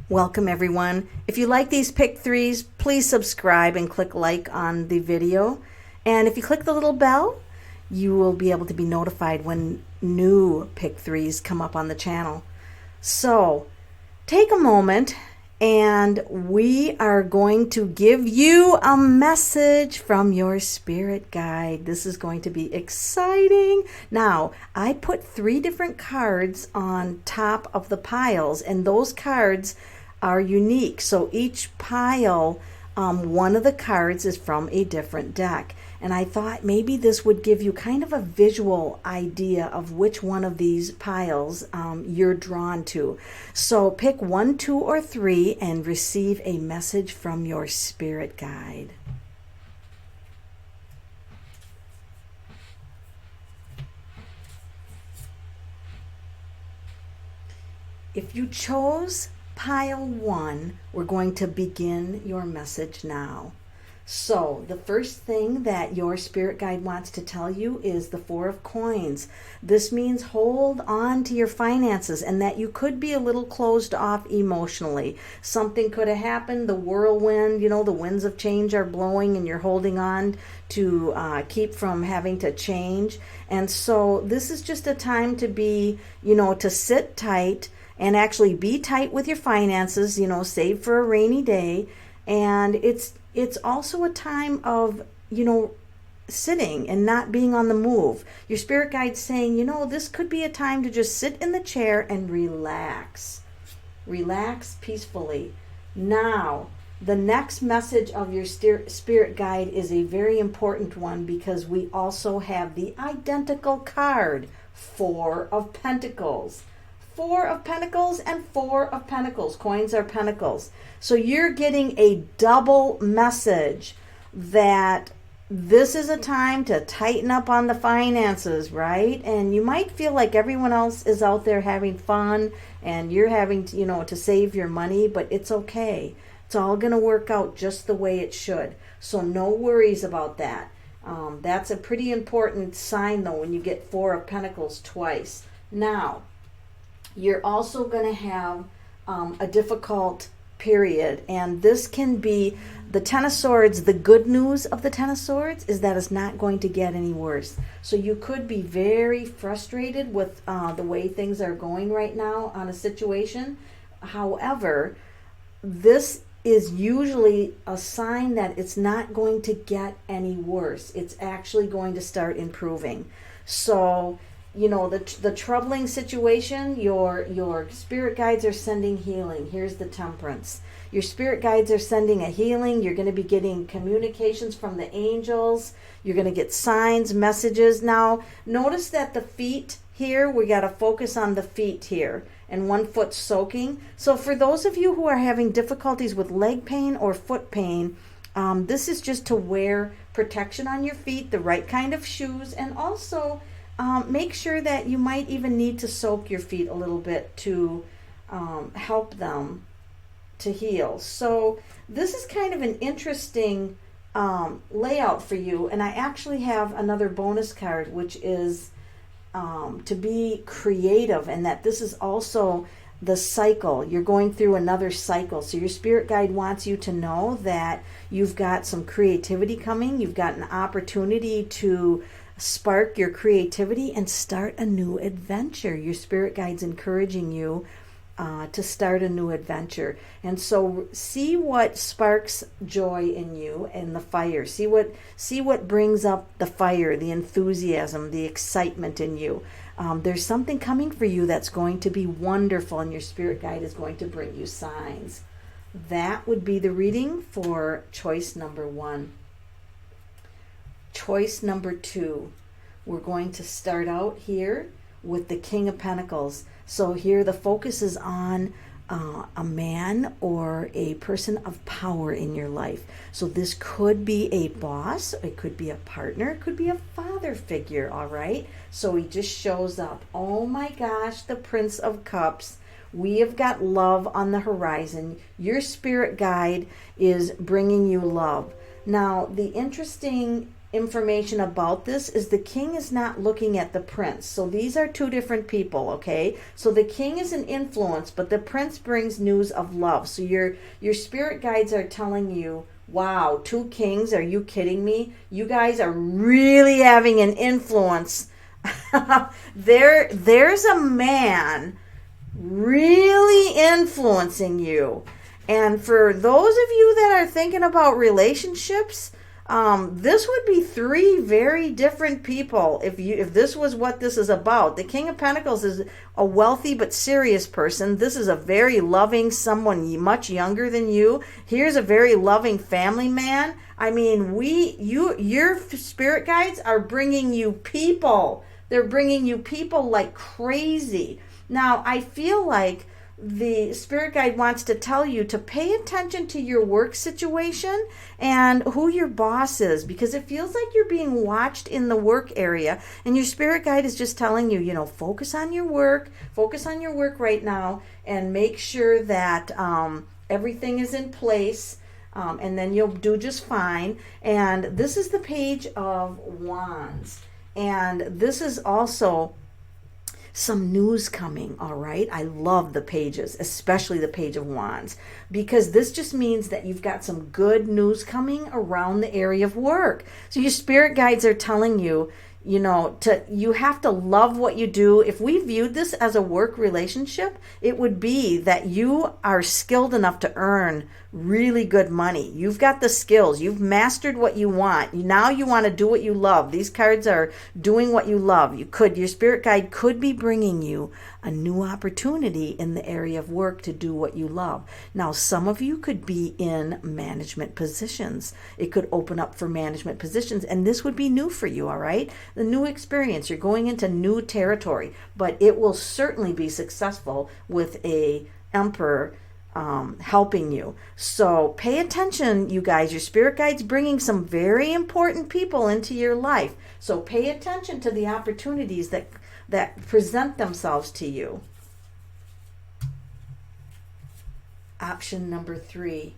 Welcome everyone. If you like these pick threes, please subscribe and click like on the video. And if you click the little bell, you will be able to be notified when new pick threes come up on the channel. So take a moment and we are going to give you a message from your spirit guide. This is going to be exciting. Now, I put 3 different cards on top of the piles, and those cards are unique. So each pile, one of the cards is from a different deck. And I thought maybe this would give you kind of a visual idea of which one of these piles you're drawn to. So pick 1, 2, or 3 and receive a message from your spirit guide. If you chose pile 1, we're going to begin your message now. So the first thing that your spirit guide wants to tell you is the 4 of coins. This means hold on to your finances and that you could be a little closed off emotionally. Something could have happened, the whirlwind, the winds of change are blowing and you're holding on to keep from having to change. And so this is just a time to be, to sit tight and actually be tight with your finances, save for a rainy day. And it's also a time of, sitting and not being on the move. Your spirit guide's saying, this could be a time to just sit in the chair and relax. Relax peacefully. Now, the next message of your spirit guide is a very important one because we also have the identical card, 4 of Pentacles. 4 of Pentacles and 4 of Pentacles. Coins are pentacles. So you're getting a double message that this is a time to tighten up on the finances, right? And you might feel like everyone else is out there having fun and you're having to, to save your money, but it's okay. It's all going to work out just the way it should. So no worries about that. That's a pretty important sign, though, when you get 4 of Pentacles twice. Now, you're also going to have a difficult period, and this can be the Ten of Swords. The good news of the Ten of Swords is that it's not going to get any worse. So you could be very frustrated with the way things are going right now on a situation. However, this is usually a sign that it's not going to get any worse. It's actually going to start improving. So the troubling situation, your spirit guides are sending healing. Here's the Temperance. Your spirit guides are sending a healing. You're going to be getting communications from the angels. You're going to get signs, messages. Now, notice that the feet here, we got to focus on the feet here, and 1 foot soaking. So for those of you who are having difficulties with leg pain or foot pain, this is just to wear protection on your feet, the right kind of shoes, and also make sure that you might even need to soak your feet a little bit to help them to heal. So this is kind of an interesting layout for you. And I actually have another bonus card, which is to be creative, and that this is also the cycle. You're going through another cycle. So your spirit guide wants you to know that you've got some creativity coming. You've got an opportunity to spark your creativity and start a new adventure. Your spirit guide's encouraging you to start a new adventure. And so see what sparks joy in you and the fire. See what brings up the fire, the enthusiasm, the excitement in you. There's something coming for you that's going to be wonderful, and your spirit guide is going to bring you signs. That would be the reading for choice number 1. Choice number 2, we're going to start out here with the King of Pentacles. So here the focus is on a man or a person of power in your life. So this could be a boss, it could be a partner, it could be a father figure, all right? So he just shows up. Oh my gosh, the Prince of Cups. We have got love on the horizon. Your spirit guide is bringing you love. Now, the interesting information about this is the king is not looking at the prince. So these are two different people, okay? So the king is an influence, but the prince brings news of love. So your spirit guides are telling you, wow, two kings, are you kidding me? You guys are really having an influence. There's a man really influencing you. And for those of you that are thinking about relationships, this would be three very different people if this was what this is about. The King of Pentacles is a wealthy but serious person. This is a very loving someone much younger than you. Here's a very loving family man. I mean, your spirit guides are bringing you people. They're bringing you people like crazy. Now, I feel like the spirit guide wants to tell you to pay attention to your work situation and who your boss is, because it feels like you're being watched in the work area, and your spirit guide is just telling you, focus on your work right now, and make sure that everything is in place, and then you'll do just fine. And this is the Page of Wands, and this is also some news coming, all right? I love the pages, especially the Page of Wands, because this just means that you've got some good news coming around the area of work. So your spirit guides are telling you, you have to love what you do. If we viewed this as a work relationship, it would be that you are skilled enough to earn really good money. You've got the skills. You've mastered what you want. Now you want to do what you love. These cards are doing what you love. Your spirit guide could be bringing you a new opportunity in the area of work to do what you love. Now, some of you could be in management positions. It could open up for management positions, and this would be new for you, all right? The new experience. You're going into new territory, but it will certainly be successful with a emperor helping you. So pay attention, you guys. Your spirit guide's bringing some very important people into your life. So pay attention to the opportunities that present themselves to you. Option number 3.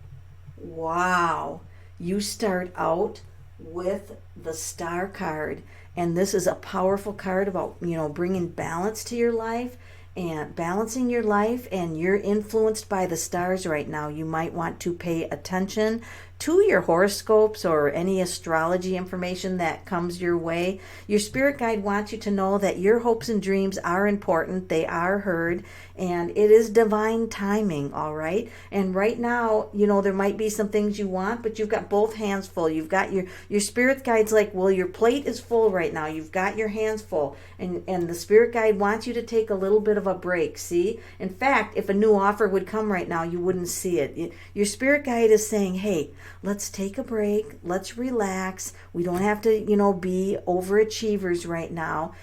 Wow. You start out with the Star card, and this is a powerful card about, bringing balance to your life and balancing your life, and you're influenced by the stars right now. You might want to pay attention to your horoscopes or any astrology information that comes your way. Your spirit guide wants you to know that your hopes and dreams are important. They are heard, and it is divine timing, all right? And right now, there might be some things you want, but you've got both hands full. You've got your spirit guide's like, well, your plate is full right now. You've got your hands full, and the spirit guide wants you to take a little bit of a break, see? In fact, if a new offer would come right now, you wouldn't see it. Your spirit guide is saying, hey, let's take a break. Let's relax. We don't have to, be overachievers right now.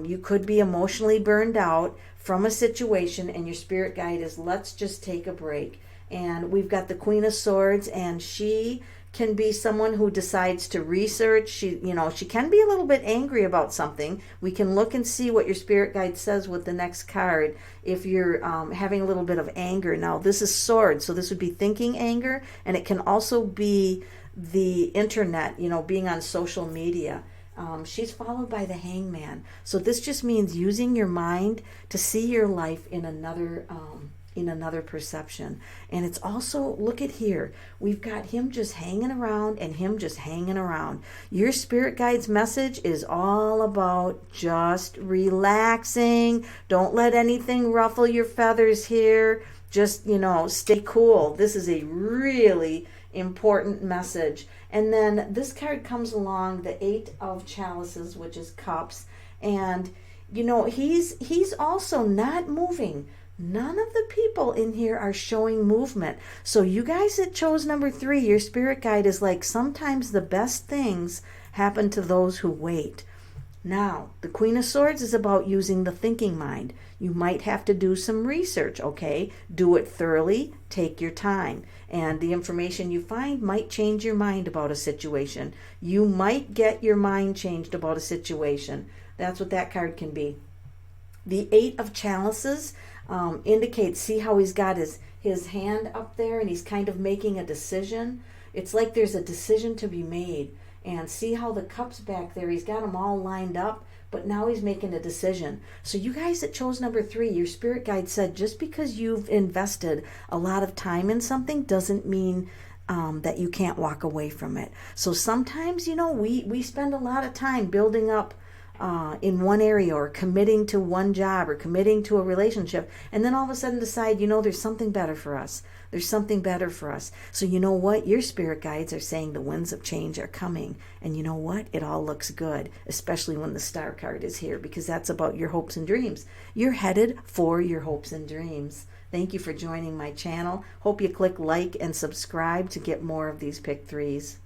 You could be emotionally burned out from a situation, and your spirit guide is, let's just take a break. And we've got the Queen of Swords, and she can be someone who decides to research. She can be a little bit angry about something. We can look and see what your spirit guide says with the next card if you're having a little bit of anger. Now, this is Swords, so this would be thinking anger, and it can also be the internet, being on social media. She's followed by the Hangman. So this just means using your mind to see your life in another perception. And it's also, look at here, we've got him just hanging around and him just hanging around. Your spirit guide's message is all about just relaxing. Don't let anything ruffle your feathers here. Just, stay cool. This is a really important message. And then this card comes along, the 8 of Chalices, which is Cups. And, he's also not moving. None of the people in here are showing movement. So you guys that chose number 3, your spirit guide is like, sometimes the best things happen to those who wait. Now, the Queen of Swords is about using the thinking mind. You might have to do some research, okay? Do it thoroughly, take your time. And the information you find might change your mind about a situation. You might get your mind changed about a situation. That's what that card can be. The 8 of Chalices indicates, see how he's got his hand up there and he's kind of making a decision? It's like there's a decision to be made. And see how the cups back there, he's got them all lined up, but now he's making a decision. So you guys that chose number 3, your spirit guide said just because you've invested a lot of time in something doesn't mean that you can't walk away from it. So sometimes, we spend a lot of time building up in one area, or committing to one job, or committing to a relationship, and then all of a sudden decide, there's something better for us. There's something better for us. So you know what? Your spirit guides are saying the winds of change are coming. And you know what? It all looks good, especially when the star card is here, because that's about your hopes and dreams. You're headed for your hopes and dreams. Thank you for joining my channel. Hope you click like and subscribe to get more of these pick threes.